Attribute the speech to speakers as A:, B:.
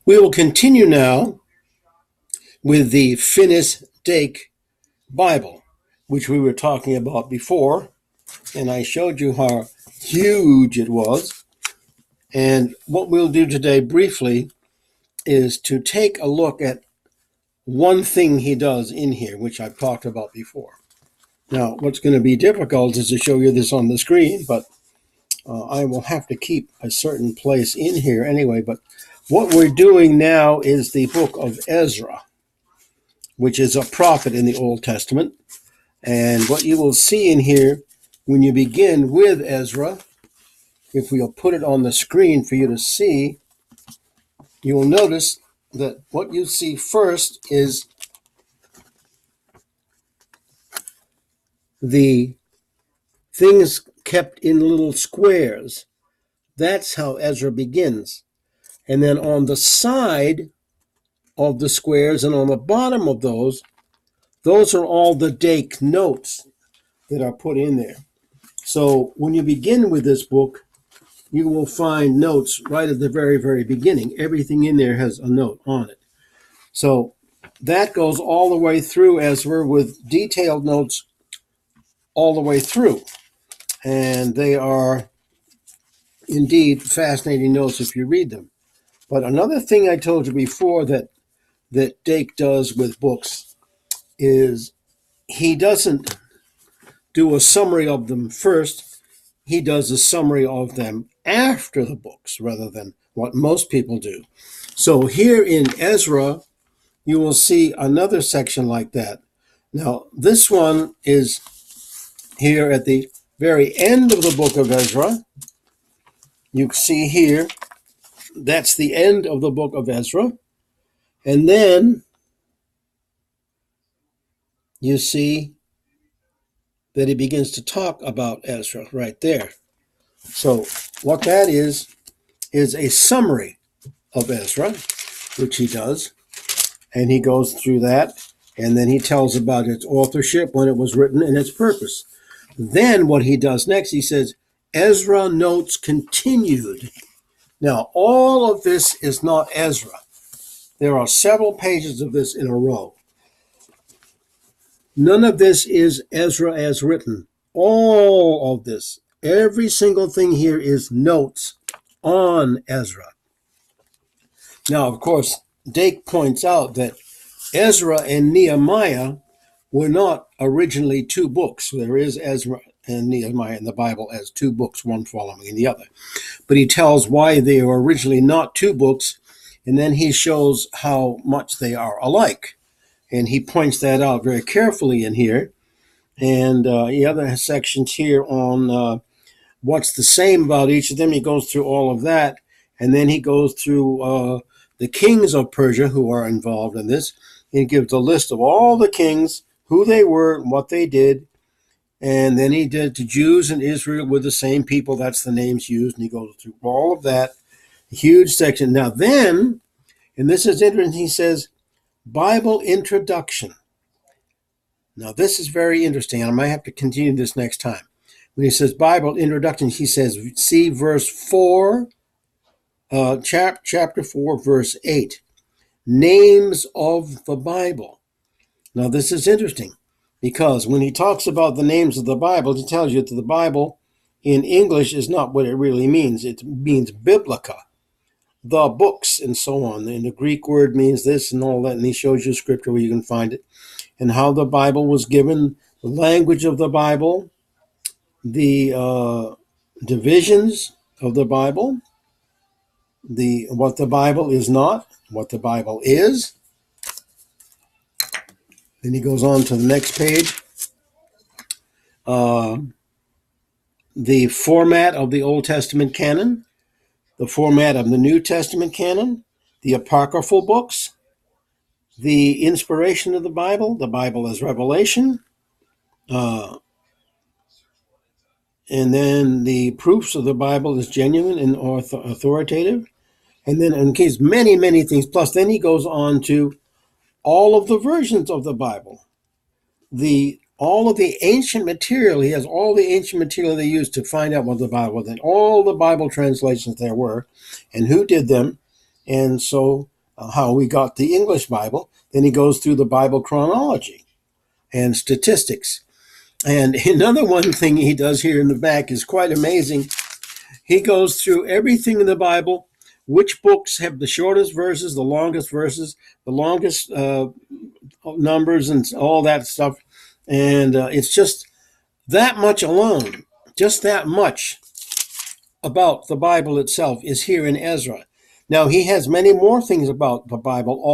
A: We will continue now with the Dake Bible, which we were talking about before, and I showed you how huge it was. And what we'll do today briefly is to take a look at one thing he does in here, which I've talked about before. Now, what's going to be difficult is to show you this on the screen, but I will have to keep a certain place in here anyway. But what we're doing now is the book of Ezra, which is a prophet in the Old Testament. And what you will see in here when you begin with Ezra, if we'll put it on the screen for you to see, you will notice that what you see first is the things kept in little squares. That's how Ezra begins. And then on the side of the squares and on the bottom of those are all the Dake notes that are put in there. So when you begin with this book, you will find notes right at the very, very beginning. Everything in there has a note on it. So that goes all the way through Ezra with detailed notes all the way through. And they are indeed fascinating notes if you read them. But another thing I told you before that Dake does with books is he doesn't do a summary of them first. He does a summary of them after the books rather than what most people do. So here in Ezra, you will see another section like that. Now, this one is here at the very end of the book of Ezra. You see here, that's the end of the book of Ezra. And then you see that he begins to talk about Ezra right there. So what that is a summary of Ezra, which he does. And he goes through that, and then he tells about its authorship, when it was written, and its purpose. Then what he does next, he says, Ezra notes continued. Now, all of this is not Ezra. There are several pages of this in a row. None of this is Ezra as written. All of this, every single thing here is notes on Ezra. Now, of course, Dake points out that Ezra and Nehemiah were not originally two books. There is Ezra and Nehemiah in the Bible as two books, one following the other. But he tells why they were originally not two books, and then he shows how much they are alike. And he points that out very carefully in here. And the other sections here on what's the same about each of them, he goes through all of that. And then he goes through the kings of Persia who are involved in this. He gives a list of all the kings, who they were, and what they did. And then he did the Jews and Israel with the same people. That's the names used. And he goes through all of that. A huge section. Now then, and this is interesting, he says, Bible introduction. Now this is very interesting. I might have to continue this next time. When he says Bible introduction, he says, see verse 4, chapter 4, verse 8. Names of the Bible. Now this is interesting because when he talks about the names of the Bible, he tells you that the Bible in English is not what it really means. It means biblica, the books, and so on. And the Greek word means this and all that, and he shows you scripture where you can find it, and how the Bible was given, the language of the Bible, the divisions of the Bible, what the Bible is not, what the Bible is. Then he goes on to the next page. The format of the Old Testament canon, the format of the New Testament canon, the apocryphal books, the inspiration of the Bible as revelation, and then the proofs of the Bible as genuine and authoritative, and then in case many, many things. Plus, then he goes on to all of the versions of the Bible, all of the ancient material. He has all the ancient material they used to find out what the Bible was, and all the Bible translations there were, and who did them. And so how we got the English Bible. Then he goes through the Bible chronology and statistics. And another one thing he does here in the back is quite amazing. He goes through everything in the Bible, which books have the shortest verses, the longest numbers, and all that stuff. And it's just that much alone, just that much about the Bible itself is here in Ezra. Now, he has many more things about the Bible all